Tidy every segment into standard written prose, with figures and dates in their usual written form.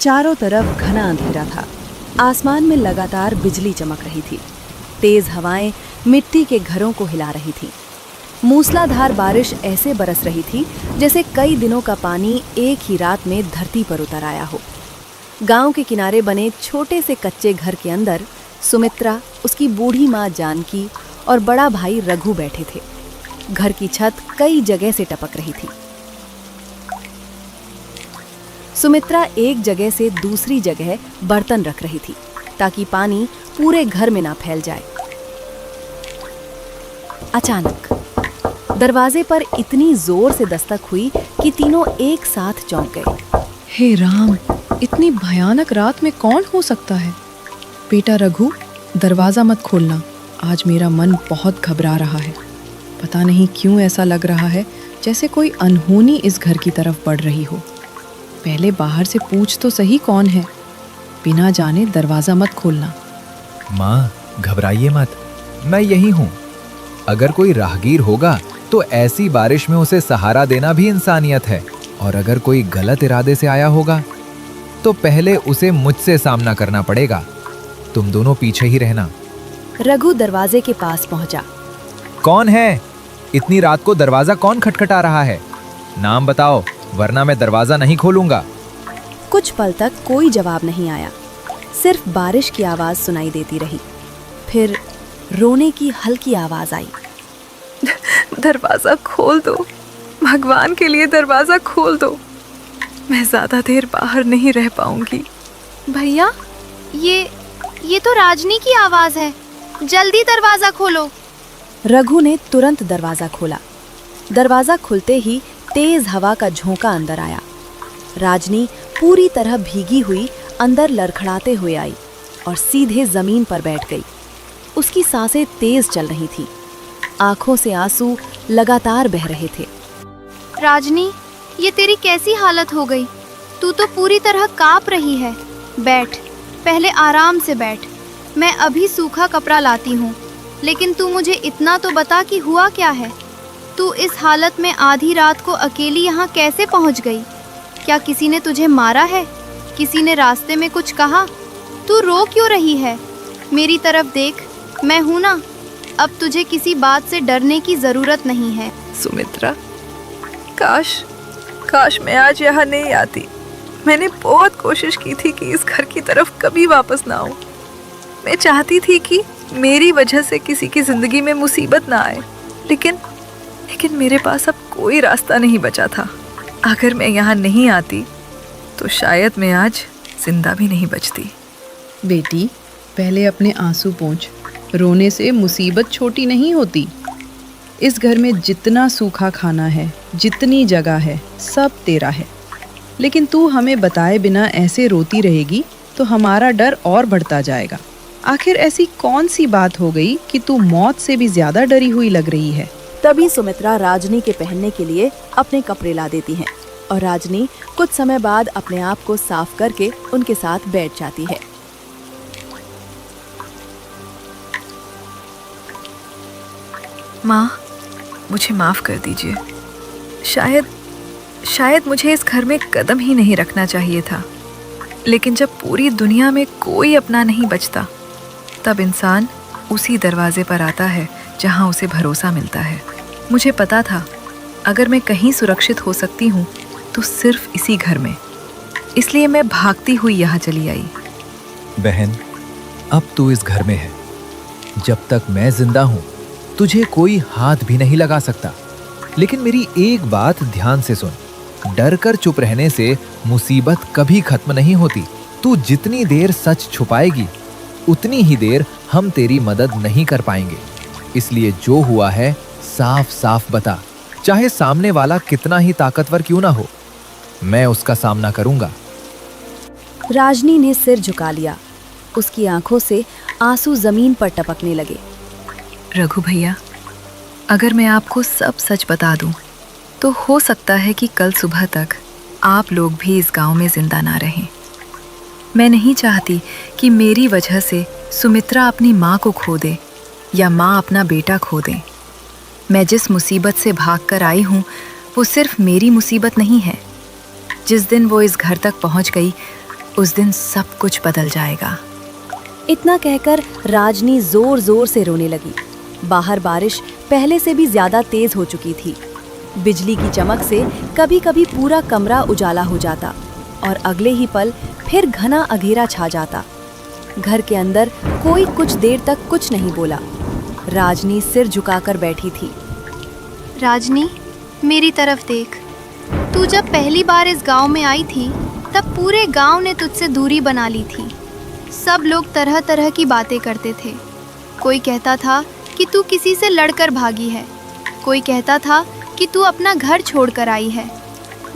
चारों तरफ घना अंधेरा था। आसमान में लगातार बिजली चमक रही थी। तेज हवाएं मिट्टी के घरों को हिला रही थीं। मूसलाधार बारिश ऐसे बरस रही थी जैसे कई दिनों का पानी एक ही रात में धरती पर उतर आया हो। गांव के किनारे बने छोटे से कच्चे घर के अंदर सुमित्रा, उसकी बूढ़ी माँ जानकी और बड़ा भाई रघु बैठे थे। घर की छत कई जगह से टपक रही थी। सुमित्रा एक जगह से दूसरी जगह बर्तन रख रही थी ताकि पानी पूरे घर में ना फैल जाए। अचानक दरवाजे पर इतनी जोर से दस्तक हुई कि तीनों एक साथ चौंक गए। हे राम, इतनी भयानक रात में कौन हो सकता है? बेटा रघु, दरवाजा मत खोलना। आज मेरा मन बहुत घबरा रहा है। पता नहीं क्यों ऐसा लग रहा है जैसे कोई अनहोनी इस घर की तरफ बढ़ रही हो। पहले बाहर से पूछ तो सही कौन है। बिना जाने दरवाजा मत खोलना। माँ, घबराइए मत, मैं यही हूँ। अगर कोई राहगीर होगा तो ऐसी बारिश में उसे सहारा देना भी इंसानियत है, और अगर कोई गलत इरादे से आया होगा तो पहले उसे मुझसे सामना करना पड़ेगा। तुम दोनों पीछे ही रहना। रघु दरवाजे के पास पहुंचा। कौन है? इतनी रात को दरवाजा कौन खटखटा रहा है? नाम बताओ, वरना मैं दरवाजा नहीं खोलूंगा। कुछ पल तक कोई जवाब नहीं आया। सिर्फ बारिश की आवाज सुनाई देती रही। फिर रोने की हल्की आवाज आई। दरवाजा खोल दो, भगवान के लिए दरवाजा खोल दो। मैं ज्यादा देर बाहर नहीं रह पाऊंगी। भैया, ये तो राजनी की आवाज है। जल्दी दरवाजा खोलो। रघु ने तुरंत दरवाजा खोला। दरवाजा खुलते ही तेज हवा का झोंका अंदर आया। राजनी पूरी तरह भीगी हुई अंदर लड़खड़ाते हुए आई और सीधे जमीन पर बैठ गई। उसकी सांसें तेज चल रही थी। आंखों से आंसू लगातार बह रहे थे। राजनी, ये तेरी कैसी हालत हो गई? तू तो पूरी तरह कांप रही है। बैठ, पहले आराम से बैठ। मैं अभी सूखा कपड़ा लाती हूँ, लेकिन तू मुझे इतना तो बता कि हुआ क्या है? तू इस हालत में आधी रात को अकेली यहाँ कैसे पहुँच गई? क्या किसी ने तुझे मारा है? किसी ने रास्ते में कुछ कहा? तू रो क्यों रही है? मेरी तरफ देख, मैं हूँ ना। अब तुझे किसी बात से डरने की जरूरत नहीं है। सुमित्रा, काश मैं आज यहाँ नहीं आती। मैंने बहुत कोशिश की थी कि इस घर की तरफ कभी वापस ना आऊं। मैं चाहती थी कि मेरी वजह से किसी की जिंदगी में मुसीबत ना आए, लेकिन मेरे पास अब कोई रास्ता नहीं बचा था। अगर मैं यहाँ नहीं आती तो शायद मैं आज जिंदा भी नहीं बचती। बेटी, पहले अपने आंसू पोंछ। रोने से मुसीबत छोटी नहीं होती। इस घर में जितना सूखा खाना है, जितनी जगह है, सब तेरा है। लेकिन तू हमें बताए बिना ऐसे रोती रहेगी तो हमारा डर और बढ़ता जाएगा। आखिर ऐसी कौन सी बात हो गई कि तू मौत से भी ज्यादा डरी हुई लग रही है? तभी सुमित्रा राजनी के पहनने के लिए अपने कपड़े ला देती हैं और राजनी कुछ समय बाद अपने आप को साफ करके उनके साथ बैठ जाती है। माँ, मुझे माफ कर दीजिए। शायद मुझे इस घर में कदम ही नहीं रखना चाहिए था। लेकिन जब पूरी दुनिया में कोई अपना नहीं बचता, तब इंसान उसी दरवाजे पर आता है जहाँ उसे भरोसा मिलता है। मुझे पता था अगर मैं कहीं सुरक्षित हो सकती हूँ तो सिर्फ इसी घर में। इसलिए मैं भागती हुई यहाँ चली आई। बहन, अब तू इस घर में है। जब तक मैं जिंदा हूँ तुझे कोई हाथ भी नहीं लगा सकता। लेकिन मेरी एक बात ध्यान से सुन, डर कर चुप रहने से मुसीबत कभी खत्म नहीं होती। तू जितनी देर सच छुपाएगी उतनी ही देर हम तेरी मदद नहीं कर पाएंगे। इसलिए जो हुआ है साफ साफ बता, चाहे सामने वाला कितना ही ताकतवर क्यों ना हो, मैं उसका सामना करूंगा। राजनी ने सिर झुका लिया। उसकी आंखों से आंसू जमीन पर टपकने लगे। रघु भैया, अगर मैं आपको सब सच बता दूं तो हो सकता है कि कल सुबह तक आप लोग भी इस गांव में जिंदा ना रहें। मैं नहीं चाहती कि मेरी वजह से सुमित्रा अपनी माँ को खो दे या माँ अपना बेटा खो दे। मैं जिस मुसीबत से भागकर आई हूँ वो सिर्फ मेरी मुसीबत नहीं है। जिस दिन वो इस घर तक पहुँच गई उस दिन सब कुछ बदल जाएगा। इतना कहकर राजनी जोर जोर से रोने लगी। बाहर बारिश पहले से भी ज्यादा तेज हो चुकी थी। बिजली की चमक से कभी कभी पूरा कमरा उजाला हो जाता और अगले ही पल फिर घना अंधेरा छा जाता। घर के अंदर कोई कुछ देर तक कुछ नहीं बोला। राजनी सिर झुकाकर बैठी थी। राजनी, मेरी तरफ देख। तू जब पहली बार इस गांव में आई थी तब पूरे गांव ने तुझसे दूरी बना ली थी। सब लोग तरह तरह की बातें करते थे। कोई कहता था कि तू किसी से लड़कर भागी है, कोई कहता था कि तू अपना घर छोड़कर आई है।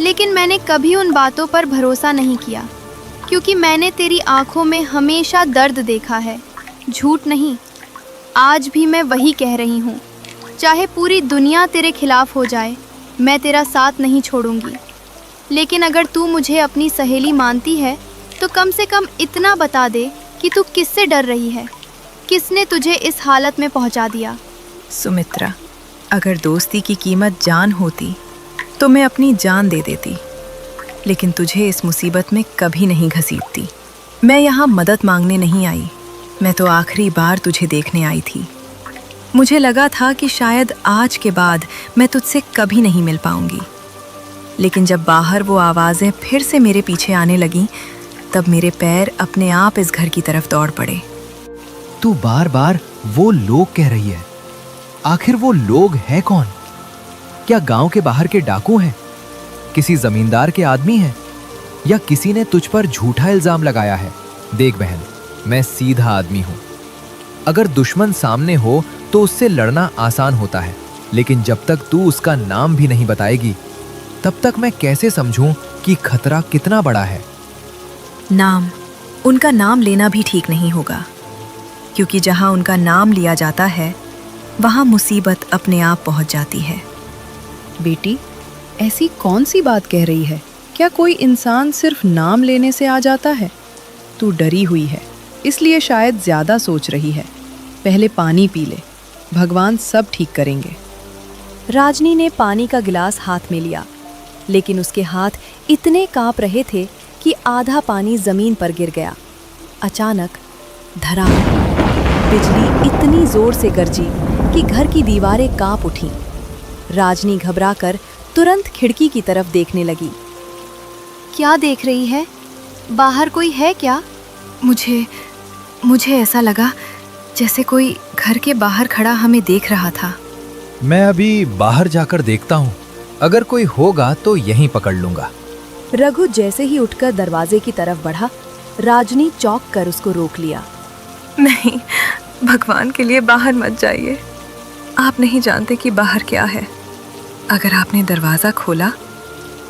लेकिन मैंने कभी उन बातों पर भरोसा नहीं किया, क्योंकि मैंने तेरी आंखों में हमेशा दर्द देखा है, झूठ नहीं। आज भी मैं वही कह रही हूँ, चाहे पूरी दुनिया तेरे खिलाफ हो जाए, मैं तेरा साथ नहीं छोड़ूंगी। लेकिन अगर तू मुझे अपनी सहेली मानती है तो कम से कम इतना बता दे कि तू किससे डर रही है, किसने तुझे इस हालत में पहुंचा दिया। सुमित्रा, अगर दोस्ती की कीमत जान होती तो मैं अपनी जान दे देती, लेकिन तुझे इस मुसीबत में कभी नहीं घसीटती। मैं यहाँ मदद मांगने नहीं आई, मैं तो आखिरी बार तुझे देखने आई थी। मुझे लगा था कि शायद आज के बाद मैं तुझसे कभी नहीं मिल पाऊंगी, लेकिन जब बाहर वो आवाज़ें फिर से मेरे पीछे आने लगीं, तब मेरे पैर अपने आप इस घर की तरफ दौड़ पड़े। तू बार बार वो लोग कह रही है। आखिर वो लोग हैं कौन? क्या गांव के बाहर के डाकू हैं? किसी जमींदार के आदमी हैं? या किसी ने तुझ पर झूठा इल्जाम लगाया है? देख बहन, मैं सीधा आदमी हूं। अगर दुश्मन सामने हो तो उससे लड़ना आसान होता है, लेकिन जब तक तू उसका नाम भी नहीं बताएगी तब तक मैं कैसे समझूं कि खतरा कितना बड़ा है? उनका नाम लेना भी ठीक नहीं होगा, क्योंकि जहां उनका नाम लिया जाता है वहां मुसीबत अपने आप पहुंच जाती है। बेटी, ऐसी कौन सी बात कह रही है? क्या कोई इंसान सिर्फ नाम लेने से आ जाता है? तू डरी हुई है, इसलिए शायद ज्यादा सोच रही है। पहले पानी पी ले, भगवान सब ठीक करेंगे। राजनी ने पानी का गिलास हाथ में लिया, लेकिन उसके हाथ इतने कांप रहे थे कि आधा पानी जमीन पर गिर गया। अचानक धड़ाम, बिजली इतनी जोर से गरजी कि घर की दीवारें कांप उठीं। राजनी घबराकर तुरंत खिड़की की तरफ देखने लगी। क्या देख रही है? बाहर कोई है क्या? मुझे ऐसा लगा जैसे कोई घर के बाहर खड़ा हमें देख रहा था। मैं अभी बाहर जाकर देखता हूँ, अगर कोई होगा तो यहीं पकड़ लूंगा। रघु जैसे ही उठकर दरवाजे की तरफ बढ़ा, राजनी चौंक कर उसको रोक लिया। नहीं, भगवान के लिए बाहर मत जाइए। आप नहीं जानते कि बाहर क्या है। अगर आपने दरवाज़ा खोला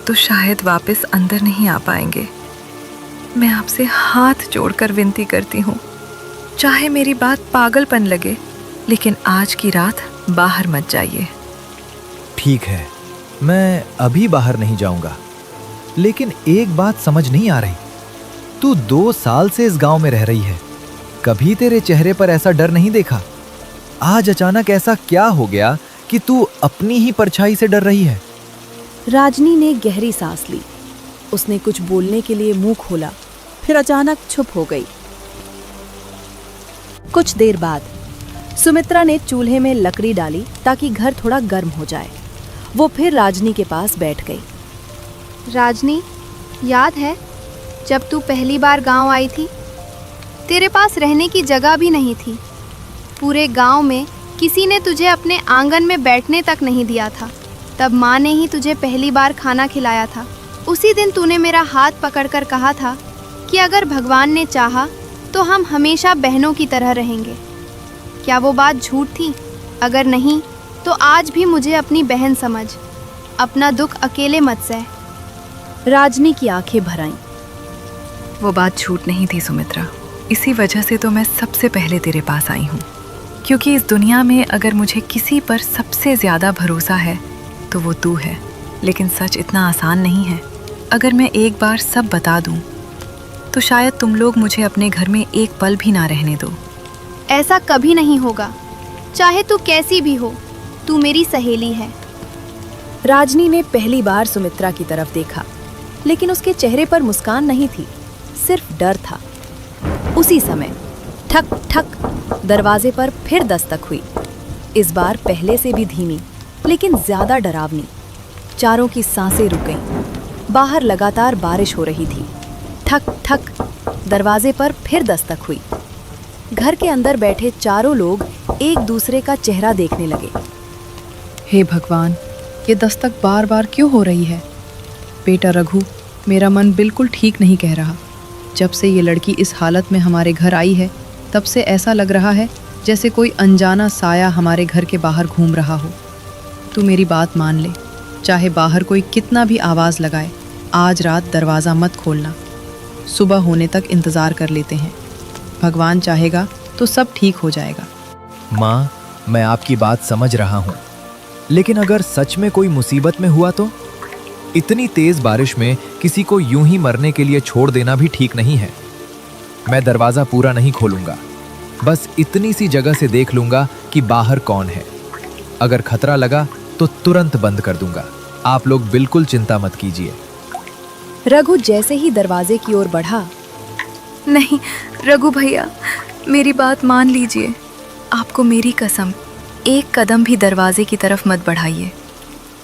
तो शायद वापस अंदर नहीं आ पाएंगे। मैं आपसे हाथ जोड़कर विनती करती हूँ, चाहे मेरी बात पागलपन लगे, लेकिन आज की रात बाहर मत जाइए। ठीक है, मैं अभी बाहर नहीं जाऊंगा, लेकिन एक बात समझ नहीं आ रही। तू 2 साल से इस गांव में रह रही है, कभी तेरे चेहरे पर ऐसा डर नहीं देखा। आज अचानक ऐसा क्या हो गया कि तू अपनी ही परछाई से डर रही है? राजनी ने गहरी सांस ली। उसने कुछ बोलने के लिए मुंह खोला, फिर अचानक चुप हो गई। कुछ देर बाद सुमित्रा ने चूल्हे में लकड़ी डाली ताकि घर थोड़ा गर्म हो जाए। वो फिर राजनी के पास बैठ गई। राजनी, याद है जब तू पहली बार गांव आई थी? तेरे पास रहने की जगह भी नहीं थी। पूरे गांव में किसी ने तुझे अपने आंगन में बैठने तक नहीं दिया था। तब माँ ने ही तुझे पहली बार खाना खिलाया था। उसी दिन तूने मेरा हाथ पकड़कर कहा था कि अगर भगवान ने चाहा तो हम हमेशा बहनों की तरह रहेंगे। क्या वो बात झूठ थी? अगर नहीं तो आज भी मुझे अपनी बहन समझ, अपना दुख अकेले मत सह। राजनी की आंखें भर आईं। वो बात झूठ नहीं थी सुमित्रा। इसी वजह से तो मैं सबसे पहले तेरे पास आई हूँ, क्योंकि इस दुनिया में अगर मुझे किसी पर सबसे ज़्यादा भरोसा है तो वो तू है। लेकिन सच इतना आसान नहीं है। अगर मैं एक बार सब बता दूँ तो शायद तुम लोग मुझे अपने घर में एक पल भी ना रहने दो। ऐसा कभी नहीं होगा, चाहे तू कैसी भी हो, तू मेरी सहेली है। राजनी ने पहली बार सुमित्रा की तरफ देखा, लेकिन उसके चेहरे पर मुस्कान नहीं थी, सिर्फ डर था। उसी समय ठक ठक दरवाजे पर फिर दस्तक हुई। इस बार पहले से भी धीमी, लेकिन ज्यादा डरावनी। चारों की सांसें रुक गईं। बाहर लगातार बारिश हो रही थी। ठक ठक दरवाजे पर फिर दस्तक हुई। घर के अंदर बैठे चारों लोग एक दूसरे का चेहरा देखने लगे। हे भगवान, ये दस्तक बार बार क्यों हो रही है? बेटा रघु, मेरा मन बिल्कुल ठीक नहीं कह रहा। जब से ये लड़की इस हालत में हमारे घर आई है, तब से ऐसा लग रहा है जैसे कोई अनजाना साया हमारे घर के बाहर घूम रहा हो। तू मेरी बात मान ले, चाहे बाहर कोई कितना भी आवाज़ लगाए, आज रात दरवाज़ा मत खोलना। सुबह होने तक इंतज़ार कर लेते हैं। भगवान चाहेगा तो सब ठीक हो जाएगा। माँ, मैं आपकी बात समझ रहा हूँ, लेकिन अगर सच में कोई मुसीबत में हुआ तो? इतनी तेज बारिश में किसी को यूं ही मरने के लिए छोड़ देना भी ठीक नहीं है। मैं दरवाजा पूरा नहीं खोलूंगा, बस इतनी सी जगह से देख लूंगा कि बाहर कौन है। अगर खतरा लगा तो तुरंत बंद कर दूंगा। आप लोग बिल्कुल चिंता मत कीजिए। रघु जैसे ही दरवाजे की ओर बढ़ा, नहीं रघु भैया, मेरी बात मान लीजिए। आपको मेरी कसम, एक कदम भी दरवाजे की तरफ मत बढ़ाइए।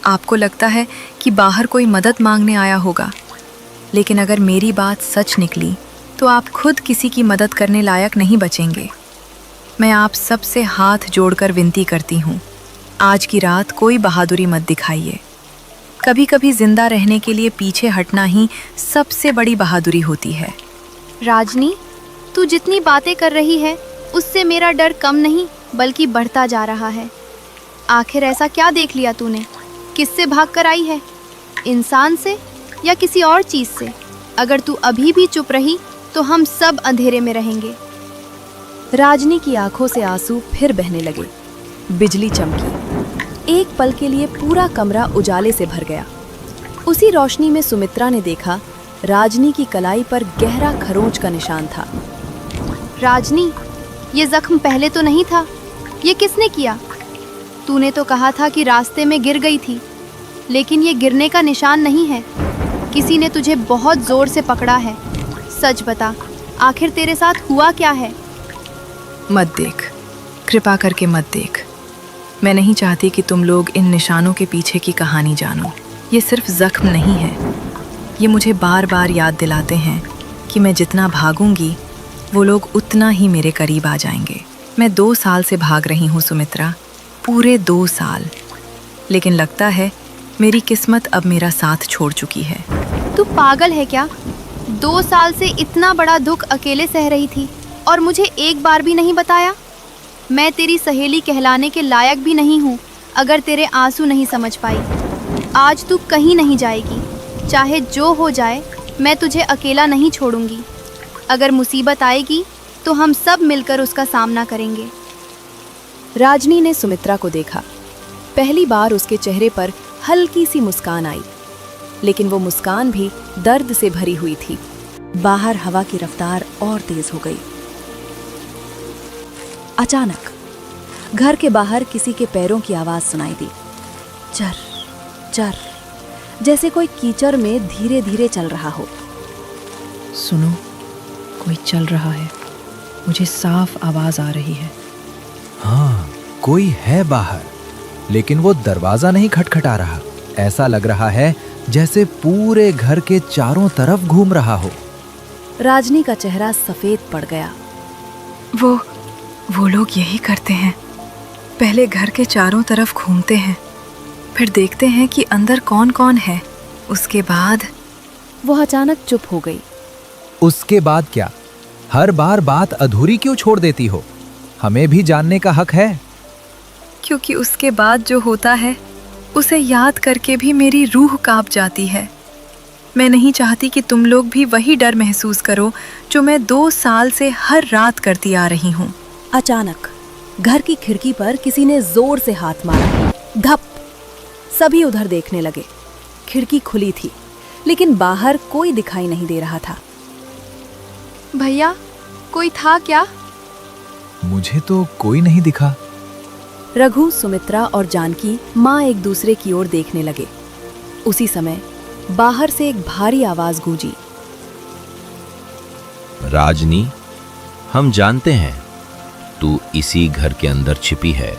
आपको लगता है कि बाहर कोई मदद मांगने आया होगा, लेकिन अगर मेरी बात सच निकली तो आप खुद किसी की मदद करने लायक नहीं बचेंगे। मैं आप सबसे हाथ जोड़कर विनती करती हूँ, आज की रात कोई बहादुरी मत दिखाइए। कभी कभी जिंदा रहने के लिए पीछे हटना ही सबसे बड़ी बहादुरी होती है। राजनी, तू जितनी बातें कर रही है उससे मेरा डर कम नहीं बल्कि बढ़ता जा रहा है। आखिर ऐसा क्या देख लिया तूने? किससे भाग कर आई है? इंसान से या किसी और चीज़ से? अगर तू अभी भी चुप रही तो हम सब अंधेरे में रहेंगे। राजनी की आंखों से आंसू फिर बहने लगे। बिजली चमकी। एक पल के लिए पूरा कमरा उजाले से भर गया। उसी रोशनी में सुमित्रा ने देखा, राजनी की कलाई पर गहरा खरोंच का निशान था। राजनी, ये जख्म पहले तो नहीं था, ये किसने किया? तूने तो कहा था कि रास्ते में गिर गई थी, लेकिन ये गिरने का निशान नहीं है। किसी ने तुझे बहुत जोर से पकड़ा है। सच बता, आखिर तेरे साथ हुआ क्या है? मत देख, कृपा करके मत देख। मैं नहीं चाहती कि तुम लोग इन निशानों के पीछे की कहानी जानो। ये सिर्फ जख्म नहीं है, ये मुझे बार बार याद दिलाते हैं कि मैं जितना भागूंगी वो लोग उतना ही मेरे करीब आ जाएंगे। मैं 2 साल से भाग रही हूँ सुमित्रा, पूरे 2 साल। लेकिन लगता है मेरी किस्मत अब मेरा साथ छोड़ चुकी है। तू पागल है क्या? 2 साल से इतना बड़ा दुख अकेले सह रही थी और मुझे एक बार भी नहीं बताया? मैं तेरी सहेली कहलाने के लायक भी नहीं हूँ अगर तेरे आंसू नहीं समझ पाई। आज तू कहीं नहीं जाएगी, चाहे जो हो जाए। मैं तुझे अकेला नहीं छोड़ूंगी। अगर मुसीबत आएगी तो हम सब मिलकर उसका सामना करेंगे। राजनी ने सुमित्रा को देखा। पहली बार उसके चेहरे पर हल्की सी मुस्कान आई, लेकिन वो मुस्कान भी दर्द से भरी हुई थी। बाहर हवा की रफ्तार और तेज हो गई। अचानक घर के बाहर किसी के पैरों की आवाज सुनाई दी। चर चर, जैसे कोई कीचड़ में धीरे धीरे चल रहा हो। सुनो, कोई चल रहा है। मुझे साफ आवाज आ रही है। हाँ, कोई है बाहर, लेकिन वो दरवाजा नहीं खटखटा रहा। ऐसा लग रहा है जैसे पूरे घर के चारों तरफ घूम रहा हो। राजनी का चेहरा सफेद पड़ गया। वो लोग यही करते हैं। पहले घर के चारों तरफ घूमते हैं, फिर देखते हैं कि अंदर कौन कौन है। उसके बाद वो अचानक चुप हो गई। उसके बाद क्या? हर बार बात अधूरी क्यों छोड़ देती हो? हमें भी जानने का हक है। क्योंकि उसके बाद जो होता है उसे याद करके भी मेरी रूह कांप जाती है। मैं नहीं चाहती कि तुम लोग भी वही डर महसूस करो जो मैं 2 साल से हर रात करती आ रही हूँ। अचानक घर की खिड़की पर किसी ने जोर से हाथ मारा। धप! सभी उधर देखने लगे। खिड़की खुली थी, लेकिन बाहर कोई दिखाई नहीं दे रहा था। भैया, कोई था क्या? मुझे तो कोई नहीं दिखा। रघु, सुमित्रा और जानकी माँ एक दूसरे की ओर देखने लगे। उसी समय बाहर से एक भारी आवाज गूंजी। राजनी, हम जानते हैं तू इसी घर के अंदर छिपी है।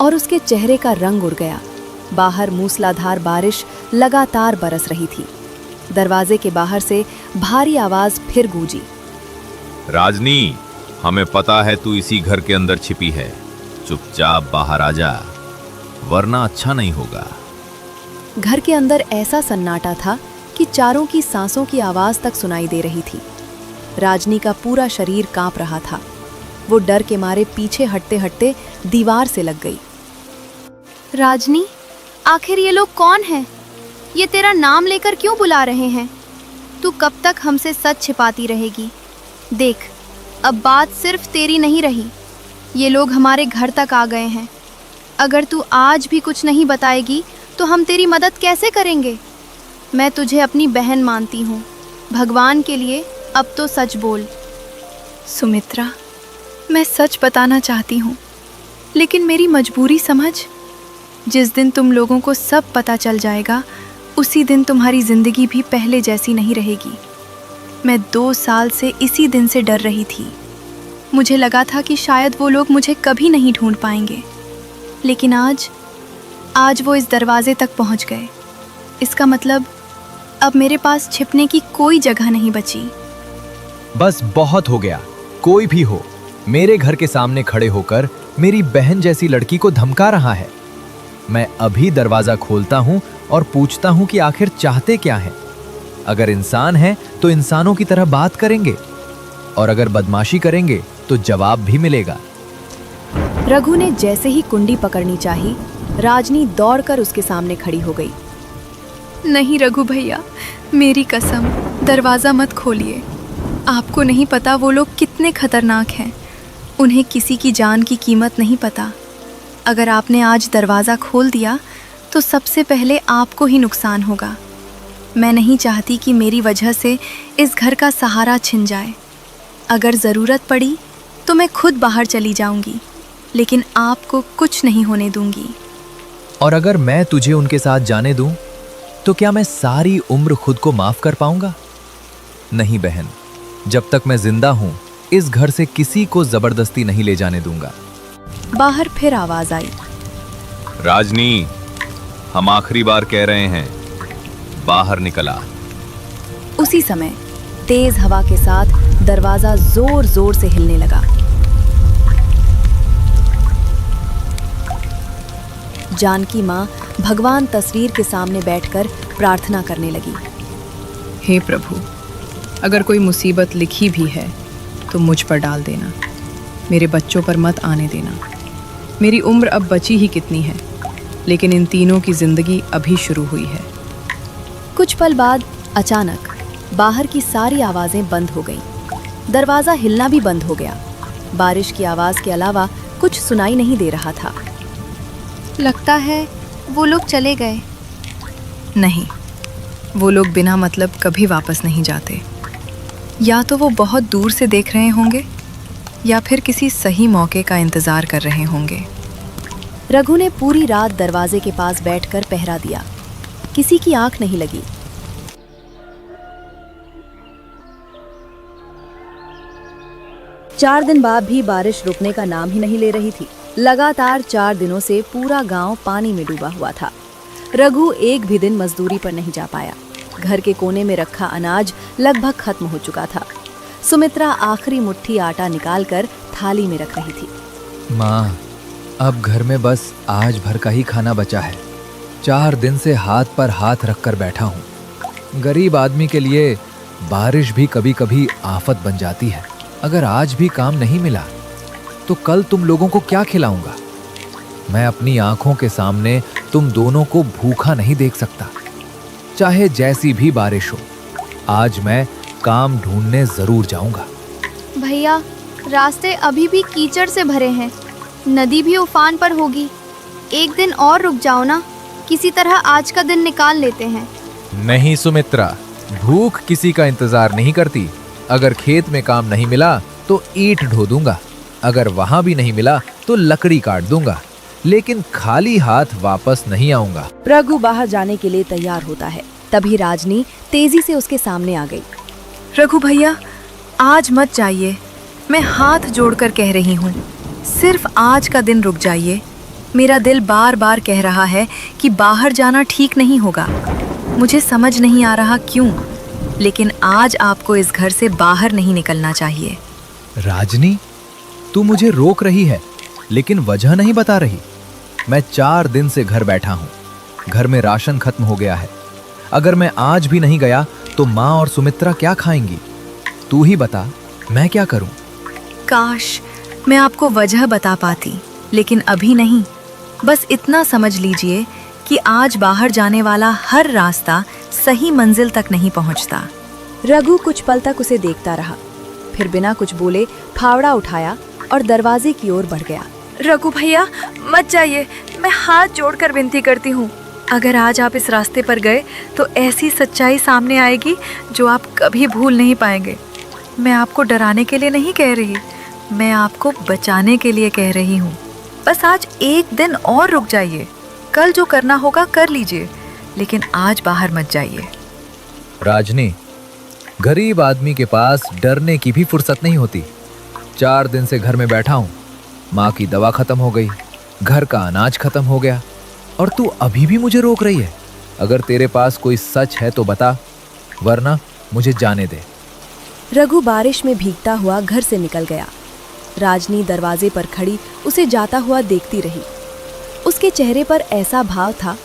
और उसके चेहरे का रंग उड़ गया। बाहर मूसलाधार बारिश लगातार बरस रही थी। दरवाजे के बाहर से भारी आवाज फिर गूंजी। राजनी, हमें पता है तू इसी घर के अंदर छिपी है। चुपचाप बाहर आ जा, वरना अच्छा नहीं होगा। घर के अंदर ऐसा सन्नाटा था कि चारों की सांसों की आवाज तक सुनाई दे रही थी। राजनी का पूरा शरीर कांप रहा था। वो डर के मारे पीछे हटते हटते दीवार से लग गई। राजनी, आखिर ये लोग कौन हैं? ये तेरा नाम लेकर क्यों बुला रहे हैं? तू कब तक हमसे सच छिपाती रहेगी? देख, अब बात सिर्फ तेरी नहीं रही। ये लोग हमारे घर तक आ गए हैं। अगर तू आज भी कुछ नहीं बताएगी तो हम तेरी मदद कैसे करेंगे? मैं तुझे अपनी बहन मानती हूँ। भगवान के लिए अब तो सच बोल। सुमित्रा, मैं सच बताना चाहती हूँ, लेकिन मेरी मजबूरी समझ। जिस दिन तुम लोगों को सब पता चल जाएगा, उसी दिन तुम्हारी जिंदगी भी पहले जैसी नहीं रहेगी। मैं 2 साल से इसी दिन से डर रही थी। मुझे लगा था कि शायद वो लोग मुझे कभी नहीं ढूंढ पाएंगे, लेकिन आज वो इस दरवाजे तक पहुंच गए। इसका मतलब अब मेरे पास छिपने की कोई जगह नहीं बची। बस बहुत हो गया। कोई भी हो, मेरे घर के सामने खड़े होकर मेरी बहन जैसी लड़की को धमका रहा है। मैं अभी दरवाजा खोलता हूं और पूछता हूं कि आखिर चाहते क्या हैं। अगर इंसान हैं तो इंसानों की तरह बात करेंगे, और अगर बदमाशी करेंगे तो जवाब भी मिलेगा। रघु ने जैसे ही कुंडी पकड़नी चाही, राजनी दौड़कर उसके सामने खड़ी हो गई। नहीं रघु भैया, मेरी कसम, दरवाज़ा मत खोलिए। आपको नहीं पता वो लोग कितने खतरनाक हैं। उन्हें किसी की जान की कीमत नहीं पता। अगर आपने आज दरवाज़ा खोल दिया तो सबसे पहले आपको ही नुकसान होगा। मैं नहीं चाहती कि मेरी वजह से इस घर का सहारा छिन जाए। अगर ज़रूरत पड़ी तो मैं खुद बाहर चली जाऊंगी, लेकिन आपको कुछ नहीं होने दूंगी। और अगर मैं तुझे उनके साथ जाने दूं, तो क्या मैं सारी उम्र खुद को माफ कर पाऊंगा? नहीं बहन, जब तक मैं जिंदा हूं, इस घर से किसी को जबरदस्ती नहीं ले जाने दूंगा। बाहर फिर आवाज आई। राजनी, हम आखिरी बार कह रहे हैं, बाहर निकला। उसी समय तेज हवा के साथ दरवाजा जोर जोर से हिलने लगा। जानकी माँ भगवान तस्वीर के सामने बैठकर प्रार्थना करने लगी। हे प्रभु, अगर कोई मुसीबत लिखी भी है तो मुझ पर डाल देना। मेरे बच्चों पर मत आने देना। मेरी उम्र अब बची ही कितनी है, लेकिन इन तीनों की जिंदगी अभी शुरू हुई है। कुछ पल बाद अचानक बाहर की सारी आवाजें बंद हो गईं। दरवाजा हिलना भी बंद हो गया। बारिश की आवाज के अलावा कुछ सुनाई नहीं दे रहा था। लगता है वो लोग चले गए। नहीं, वो लोग बिना मतलब कभी वापस नहीं जाते। या तो वो बहुत दूर से देख रहे होंगे, या फिर किसी सही मौके का इंतज़ार कर रहे होंगे। रघु ने पूरी रात दरवाजे के पास बैठकर पहरा दिया। किसी की आंख नहीं लगी। चार दिन बाद भी बारिश रुकने का नाम ही नहीं ले रही थी। लगातार 4 दिनों से पूरा गांव पानी में डूबा हुआ था। रघु एक भी दिन मजदूरी पर नहीं जा पाया। घर के कोने में रखा अनाज लगभग खत्म हो चुका था। सुमित्रा आखिरी मुट्ठी आटा निकालकर थाली में रख रही थी। माँ, अब घर में बस आज भर का ही खाना बचा है। 4 दिन से हाथ पर हाथ रखकर बैठा हूँ। गरीब आदमी के लिए बारिश भी कभी कभी आफत बन जाती है। अगर आज भी काम नहीं मिला तो कल तुम लोगों को क्या खिलाऊंगा? मैं अपनी आंखों के सामने तुम दोनों को भूखा नहीं देख सकता। चाहे जैसी भी बारिश हो, आज मैं काम ढूंढने जरूर जाऊंगा। भैया, रास्ते अभी भी कीचड़ से भरे हैं। नदी भी उफान पर होगी। एक दिन और रुक जाओ ना, किसी तरह आज का दिन निकाल लेते हैं। नहीं सुमित्रा, भूख किसी का इंतजार नहीं करती। अगर खेत में काम नहीं मिला तो ईंट ढो दूंगा। अगर वहां भी नहीं मिला तो लकड़ी काट दूंगा, लेकिन खाली हाथ वापस नहीं आऊंगा। रघु बाहर जाने के लिए तैयार होता है। तभी राजनी तेजी से उसके सामने आ गई। रघु भैया, आज मत जाइए, मैं हाथ जोड़कर कह रही हूँ, सिर्फ आज का दिन रुक जाइए। मेरा दिल बार बार कह रहा है कि बाहर जाना ठीक नहीं होगा। मुझे समझ नहीं आ रहा क्यों, लेकिन आज आपको इस घर से बाहर नहीं निकलना चाहिए। राजनी, तू मुझे रोक रही है लेकिन वजह नहीं बता रही। मैं 4 दिन से घर बैठा हूँ। घर में राशन खत्म हो गया है। अगर मैं आज भी नहीं गया तो माँ और सुमित्रा क्या खाएंगी? तू ही बता, मैं क्या करूँ? काश मैं आपको वजह बता पाती, लेकिन अभी नहीं। बस इतना समझ लीजिए कि आज बाहर जाने वाला हर रास्ता सही मंजिल तक नहीं पहुंचता। रघु कुछ पल तक उसे देखता रहा, फिर बिना कुछ बोले फावड़ा उठाया और दरवाजे की ओर बढ़ गया। रघु भैया मत जाइए, मैं हाथ जोड़कर विनती करती हूँ। अगर आज आप इस रास्ते पर गए तो ऐसी सच्चाई सामने आएगी जो आप कभी भूल नहीं पाएंगे। मैं आपको डराने के लिए नहीं कह रही, मैं आपको बचाने के लिए कह रही हूँ। बस आज एक दिन और रुक जाइए, कल जो करना होगा कर लीजिए, लेकिन आज बाहर मत जाइए। राजनी, गरीब आदमी के पास डरने की भी फुर्सत नहीं होती। 4 दिन से घर में बैठा हूँ। माँ की दवा खत्म हो गई, घर का अनाज खत्म हो गया, और तू अभी भी मुझे रोक रही है। अगर तेरे पास कोई सच है तो बता, वरना मुझे जाने दे। रघु बारिश में भीगता हुआ घर से निकल गया। राजनी दरवाजे पर खड़ी उसे जाता हुआ देखती रही। उसके चेहरे पर ऐसा भाव था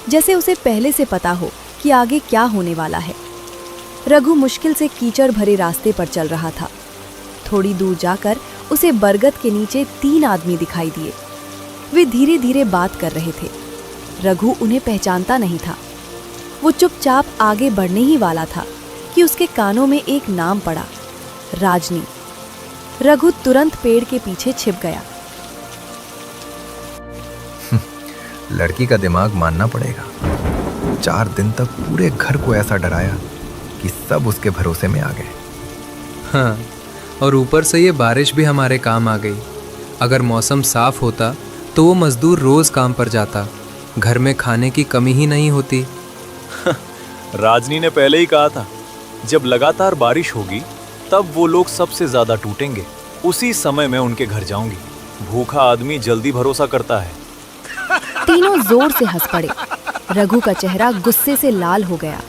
जैसे उसे पहले से पता हो कि आगे क्या होने वाला है। रघु मुश्किल से कीचड़ भरे रास्ते पर चल रहा था। थोड़ी दूर जाकर उसे बरगद के नीचे 3 आदमी दिखाई दिए। वे धीरे धीरे बात कर रहे थे। रघु उन्हें पहचानता नहीं था। वो चुपचाप आगे बढ़ने ही वाला था कि उसके कानों में एक नाम पड़ा, राजनी। रघु तुरंत पेड़ के पीछे छिप गया। लड़की का दिमाग मानना पड़ेगा। 4 दिन तक पूरे घर को ऐसा डराया कि सब उसके भरोसे में आ गए। हाँ, और ऊपर से ये बारिश भी हमारे काम आ गई। अगर मौसम साफ होता तो वो मजदूर रोज काम पर जाता। घर में खाने की कमी ही नहीं होती। राजनी ने पहले ही कहा था, जब लगातार बारिश होगी तब वो लोग सबसे ज्यादा टूटेंगे। उसी समय मैं उनके घर जाऊंगी। भूखा आदमी जल्दी भरोसा करता है। तीनों जोर से हंस पड़े। रघु का चेहरा गुस्से से लाल हो गया।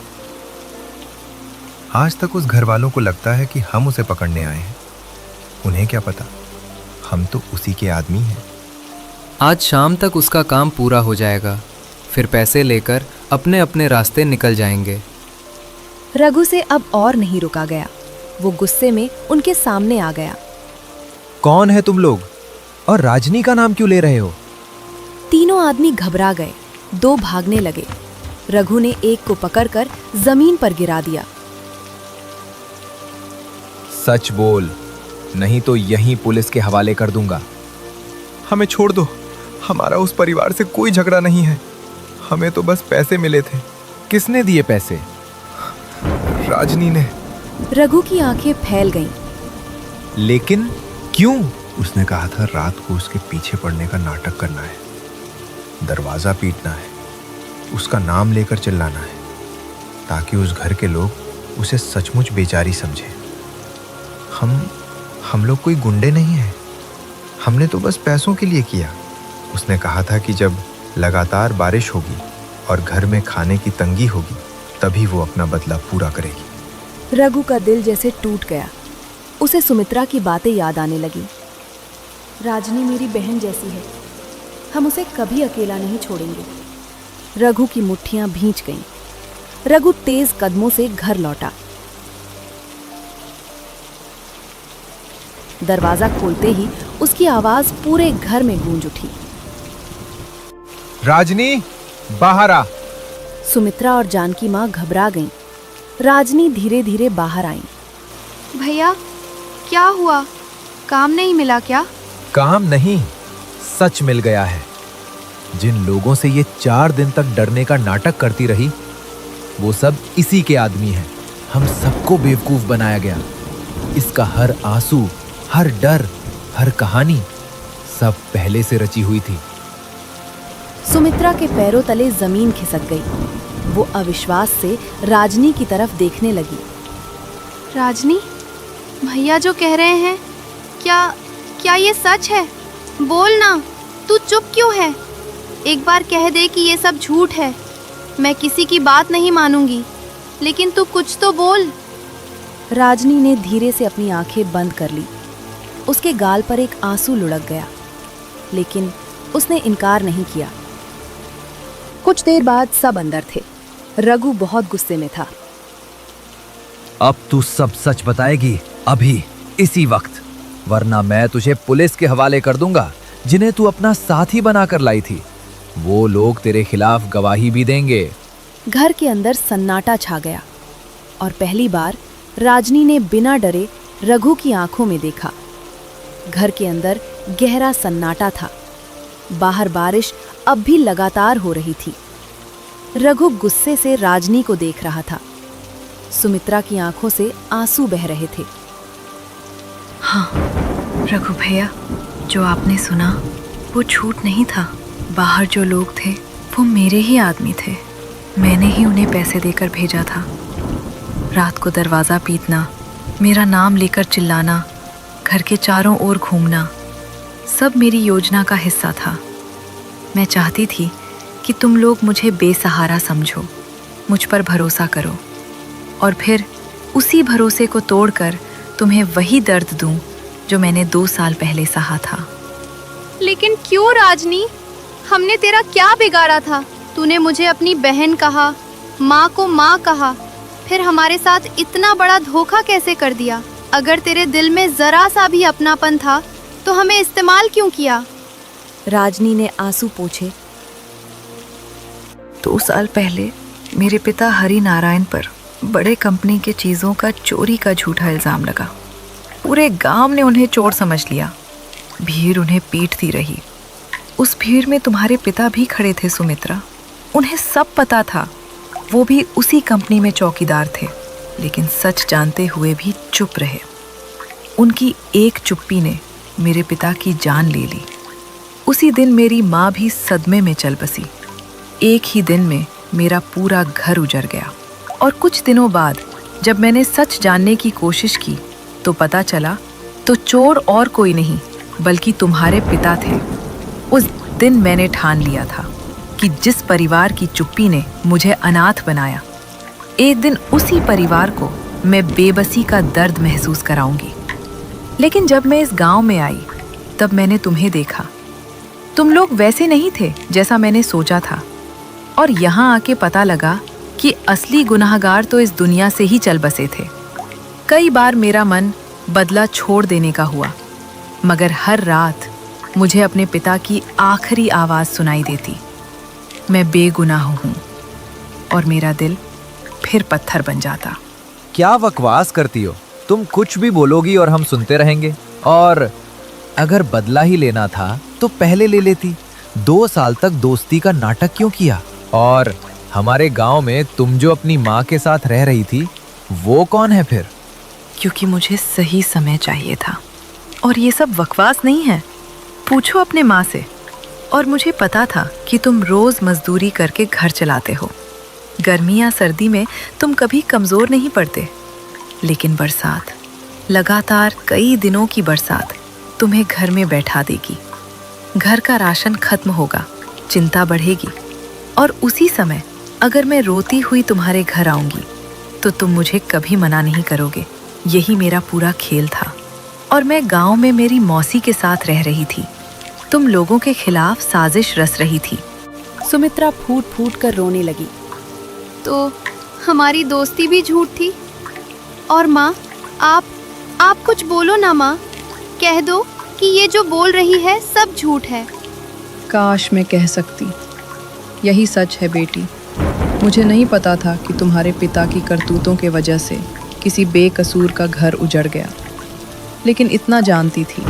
आज तक उस घर वालों को लगता है कि हम उसे पकड़ने आए हैं। उन्हें क्या पता, हम तो उसी के आदमी हैं। आज शाम तक उसका काम पूरा हो जाएगा, फिर पैसे लेकर अपने अपने रास्ते निकल जाएंगे। रघु से अब और नहीं रुका गया। वो गुस्से में उनके सामने आ गया। कौन है तुम लोग, और राजनी का नाम क्यों ले रहे हो? तीनों आदमी घबरा गए। 2 भागने लगे। रघु ने एक को पकड़कर जमीन पर गिरा दिया। सच बोल, नहीं तो यहीं पुलिस के हवाले कर दूंगा। हमें छोड़ दो, हमारा उस परिवार से कोई झगड़ा नहीं है। हमें तो बस पैसे मिले थे। किसने दिए पैसे? राजनी ने। रघु की आंखें फैल गईं। लेकिन क्यों? उसने कहा था रात को उसके पीछे पड़ने का नाटक करना है, दरवाजा पीटना है, उसका नाम लेकर चिल्लाना है, ताकि उस घर के लोग उसे सचमुच बेचारी समझे। हम लोग कोई गुंडे नहीं हैं। हमने तो बस पैसों के लिए किया। उसने कहा था कि जब लगातार बारिश होगी और घर में खाने की तंगी होगी तभी वो अपना बदला पूरा करेगी। रघु का दिल जैसे टूट गया। उसे सुमित्रा की बातें याद आने लगी। राजनी मेरी बहन जैसी है, हम उसे कभी अकेला नहीं छोड़ेंगे। रघु की मुट्ठियां भींच गईं। रघु तेज कदमों से घर लौटा। दरवाजा खोलते ही उसकी आवाज पूरे घर में गूंज उठी। राजनी, बाहर आ। सुमित्रा और जानकी माँ घबरा गईं। राजनी धीरे धीरे बाहर आई। भैया, क्या हुआ? काम नहीं मिला क्या? काम नहीं, सच मिल गया है। जिन लोगों से ये 4 दिन तक डरने का नाटक करती रही, वो सब इसी के आदमी हैं। हम सबको बेवकूफ बनाया गया। इसका हर आंसू, हर डर, हर कहानी सब पहले से रची हुई थी। सुमित्रा के पैरों तले जमीन खिसक गई। वो अविश्वास से राजनी की तरफ देखने लगी। राजनी, भैया जो कह रहे हैं, क्या ये सच है? बोल ना, तू चुप क्यों है? एक बार कह दे कि ये सब झूठ है। मैं किसी की बात नहीं मानूंगी, लेकिन तू कुछ तो बोल। राजनी ने धीरे से अपनी आंखें बंद कर ली। उसके गाल पर एक आंसू लुढ़क गया, लेकिन उसने इनकार नहीं किया। कुछ देर बाद सब अंदर थे। रघु बहुत गुस्से में था। अब तू सब सच बताएगी, अभी इसी वक्त, वरना मैं तुझे पुलिस के हवाले कर दूंगा, जिन्हें तू अपना साथी बनाकर लाई थी। वो लोग तेरे खिलाफ गवाही भी देंगे। घर के अंदर सन्नाटा छा गया और पहली बार राजनी ने बिना डरे रघु की आंखों में देखा। घर के अंदर गहरा सन्नाटा था। बाहर बारिश अब भी लगातार हो रही थी। रघु गुस्से से राजनी को देख रहा था। सुमित्रा की आंखों से आंसू बह रहे थे। हाँ रघु भैया, जो आपने सुना वो झूठ नहीं था। बाहर जो लोग थे वो मेरे ही आदमी थे। मैंने ही उन्हें पैसे देकर भेजा था। रात को दरवाज़ा पीटना, मेरा नाम लेकर चिल्लाना, घर के चारों ओर घूमना, सब मेरी योजना का हिस्सा था। मैं चाहती थी कि तुम लोग मुझे बेसहारा समझो, मुझ पर भरोसा करो, और फिर उसी भरोसे को तोड़कर तुम्हें वही दर्द दूं जो मैंने 2 साल पहले सहा था। लेकिन क्यों राजनी? हमने तेरा क्या बिगाड़ा था? तूने मुझे अपनी बहन कहा, माँ को माँ कहा, फिर हमारे साथ इतना बड़ा धोखा कैसे कर दिया? अगर तेरे दिल में जरा सा भी अपनापन था तो हमें इस्तेमाल क्यों किया? राजनी ने आंसू पोंछे। 2 साल पहले मेरे पिता हरि नारायण पर बड़े कंपनी के चीज़ों का चोरी का झूठा इल्ज़ाम लगा। पूरे गांव ने उन्हें चोर समझ लिया। भीड़ उन्हें पीटती रही। उस भीड़ में तुम्हारे पिता भी खड़े थे सुमित्रा। उन्हें सब पता था। वो भी उसी कंपनी में चौकीदार थे, लेकिन सच जानते हुए भी चुप रहे। उनकी एक चुप्पी ने मेरे पिता की जान ले ली। उसी दिन मेरी माँ भी सदमे में चल बसी। एक ही दिन में मेरा पूरा घर उजड़ गया। और कुछ दिनों बाद जब मैंने सच जानने की कोशिश की तो पता चला तो चोर और कोई नहीं बल्कि तुम्हारे पिता थे। उस दिन मैंने ठान लिया था कि जिस परिवार की चुप्पी ने मुझे अनाथ बनाया, एक दिन उसी परिवार को मैं बेबसी का दर्द महसूस कराऊंगी। लेकिन जब मैं इस गांव में आई तब मैंने तुम्हें देखा। तुम लोग वैसे नहीं थे जैसा मैंने सोचा था, और यहाँ आके पता लगा कि असली गुनाहगार तो इस दुनिया से ही चल बसे थे। कई बार मेरा मन बदला छोड़ देने का हुआ, मगर हर रात मुझे अपने पिता की आखिरी आवाज़ सुनाई देती। मैं बेगुनाह हूँ, और मेरा दिल फिर पत्थर बन जाता। क्या बकवास करती हो? तुम कुछ भी बोलोगी और हम सुनते रहेंगे। और अगर बदला ही लेना था तो पहले ले लेती। 2 साल तक दोस्ती का नाटक क्यों किया? और हमारे गांव में तुम जो अपनी माँ के साथ रह रही थी, वो कौन है फिर? क्योंकि मुझे सही समय चाहिए था, और ये सब बकवास नहीं है। पूछो अपने माँ से। और मुझे पता था कि तुम रोज मजदूरी करके घर चलाते हो। गर्मी या सर्दी में तुम कभी कमज़ोर नहीं पड़ते, लेकिन बरसात, लगातार कई दिनों की बरसात तुम्हें घर में बैठा देगी। घर का राशन खत्म होगा, चिंता बढ़ेगी, और उसी समय अगर मैं रोती हुई तुम्हारे घर आऊंगी तो तुम मुझे कभी मना नहीं करोगे। यही मेरा पूरा खेल था। और मैं गांव में मेरी मौसी के साथ रह रही थी। तुम लोगों के खिलाफ साजिश रच रही थी। सुमित्रा फूट फूट कर रोने लगी। तो हमारी दोस्ती भी झूठ थी? और माँ, आप कुछ बोलो ना माँ। कह दो कि ये जो बोल रही है सब झूठ है। काश मैं कह सकती। यही सच है बेटी। मुझे नहीं पता था कि तुम्हारे पिता की करतूतों के वजह से किसी बेकसूर का घर उजड़ गया, लेकिन इतना जानती थी,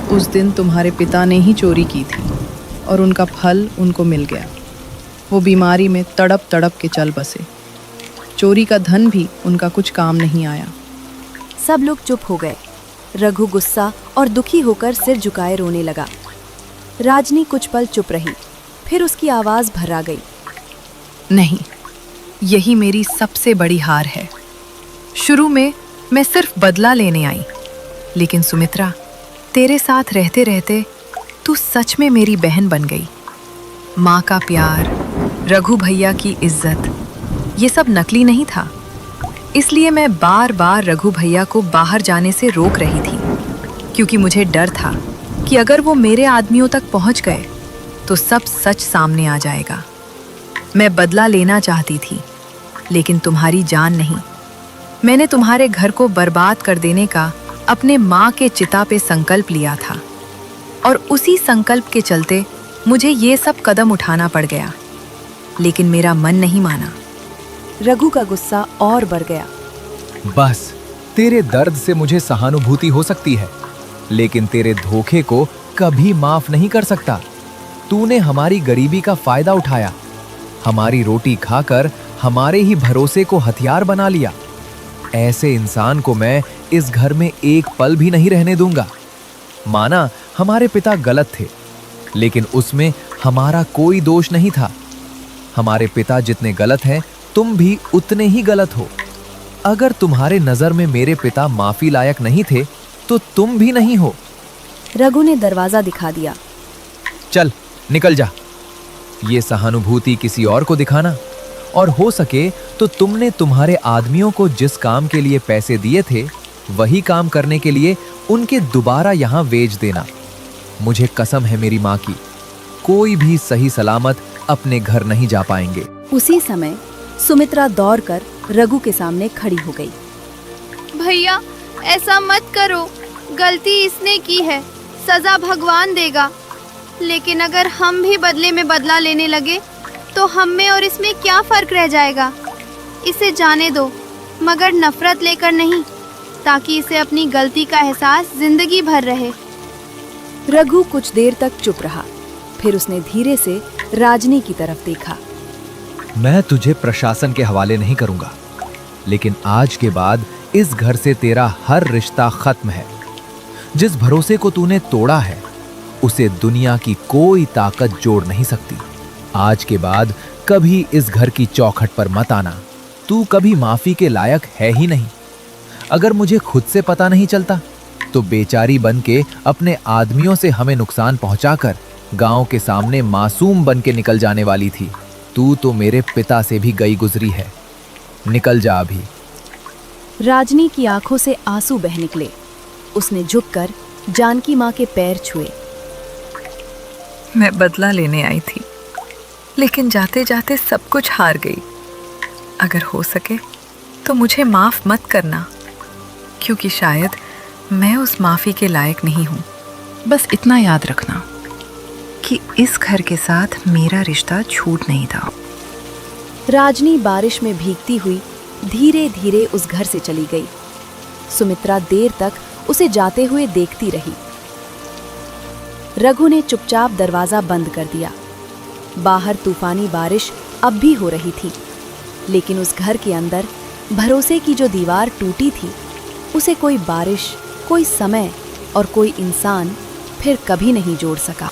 उस दिन तुम्हारे पिता ने ही चोरी की थी और उनका फल उनको मिल गया। वो बीमारी में तड़प तड़प के चल बसे। चोरी का धन भी उनका कुछ काम नहीं आया। सब लोग चुप हो गए। रघु गुस्सा और दुखी होकर सिर झुकाए रोने लगा। राजनी कुछ पल चुप रही, फिर उसकी आवाज़ भर्रा गई। नहीं, यही मेरी सबसे बड़ी हार है। शुरू में मैं सिर्फ बदला लेने आई। लेकिन सुमित्रा, तेरे साथ रहते रहते तू सच में मेरी बहन बन गई। माँ का प्यार, रघु भैया की इज्जत, ये सब नकली नहीं था। इसलिए मैं बार बार रघु भैया को बाहर जाने से रोक रही थी, क्योंकि मुझे डर था कि अगर वो मेरे आदमियों तक पहुंच गए तो सब सच सामने आ जाएगा। मैं बदला लेना चाहती थी, लेकिन तुम्हारी जान नहीं। मैंने तुम्हारे घर को बर्बाद कर देने का अपने माँ के चिता पे संकल्प लिया था, और उसी संकल्प के चलते मुझे ये सब कदम उठाना पड़ गया। लेकिन मेरा मन नहीं माना। रघु का गुस्सा और बढ़ गया। बस, तेरे दर्द से मुझे सहानुभूति हो सकती है, लेकिन तेरे धोखे को कभी माफ नहीं कर सकता। तूने हमारी गरीबी का फायदा उठाया, हमारी रोटी खाकर हमारे ही भरोसे को हथियार बना लिया। ऐसे इंसान को मैं इस घर में एक पल भी नहीं रहने दूंगा। माना हमारे पिता गलत थे, लेकिन उसमें हमारा कोई दोष नहीं था। हमारे पिता जितने गलत हैं, तुम भी उतने ही गलत हो। अगर तुम्हारे नजर में मेरे पिता माफी लायक नहीं थे, तो तुम भी नहीं हो। रघु ने दरवाजा दिखा दिया। चल निकल जा। ये सहानुभूति किसी और को दिखाना, और हो सके तो तुमने तुम्हारे आदमियों को जिस काम के लिए पैसे दिए थे, वही काम करने के लिए उनके दोबारा यहाँ भेज देना। मुझे कसम है मेरी माँ की, कोई भी सही सलामत अपने घर नहीं जा पाएंगे। उसी समय सुमित्रा दौड़कर रघु के सामने खड़ी हो गई। भैया, ऐसा मत करो। गलती इसने की है, सजा भगवान देगा। लेकिन अगर हम भी बदले में बदला लेने लगे तो हम में और इसमें क्या फर्क रह जाएगा। इसे जाने दो, मगर नफरत लेकर नहीं, ताकि इसे अपनी गलती का एहसास जिंदगी भर रहे। रघु कुछ देर तक चुप रहा, फिर उसने धीरे से राजनी की तरफ देखा। मैं तुझे प्रशासन के हवाले नहीं करूंगा, लेकिन आज के बाद इस घर से तेरा हर रिश्ता खत्म है। जिस भरोसे को तूने तोड़ा है, उसे दुनिया की कोई ताकत जोड़ नहीं सकती। आज के बाद कभी इस घर की चौखट पर मत आना। तू कभी माफी के लायक है ही नहीं। अगर मुझे खुद से पता नहीं चलता, तो बेचारी बन के अपने आदमियों से हमें नुकसान पहुंचाकर गांव के सामने मासूम बन के निकल जाने वाली थी। तू तो मेरे पिता से भी गई गुजरी है। निकल जा अभी। राजनी की आंखों से आंसू बह निकले। उसने झुककर जानकी माँ के पैर छुए। मैं बदला लेने आई थी, लेकिन जाते जाते सब कुछ हार गई। अगर हो सके तो मुझे माफ मत करना, क्योंकि शायद मैं उस माफी के लायक नहीं हूँ। बस इतना याद रखना कि इस घर के साथ मेरा रिश्ता छूट नहीं था। राजनी बारिश में भीगती हुई धीरे धीरे उस घर से चली गई। सुमित्रा देर तक उसे जाते हुए देखती रही। रघु ने चुपचाप दरवाजा बंद कर दिया। बाहर तूफानी बारिश अब भी हो रही थी, लेकिन उस घर के अंदर भरोसे की जो दीवार टूटी थी, उसे कोई बारिश, कोई समय और कोई इंसान फिर कभी नहीं जोड़ सका।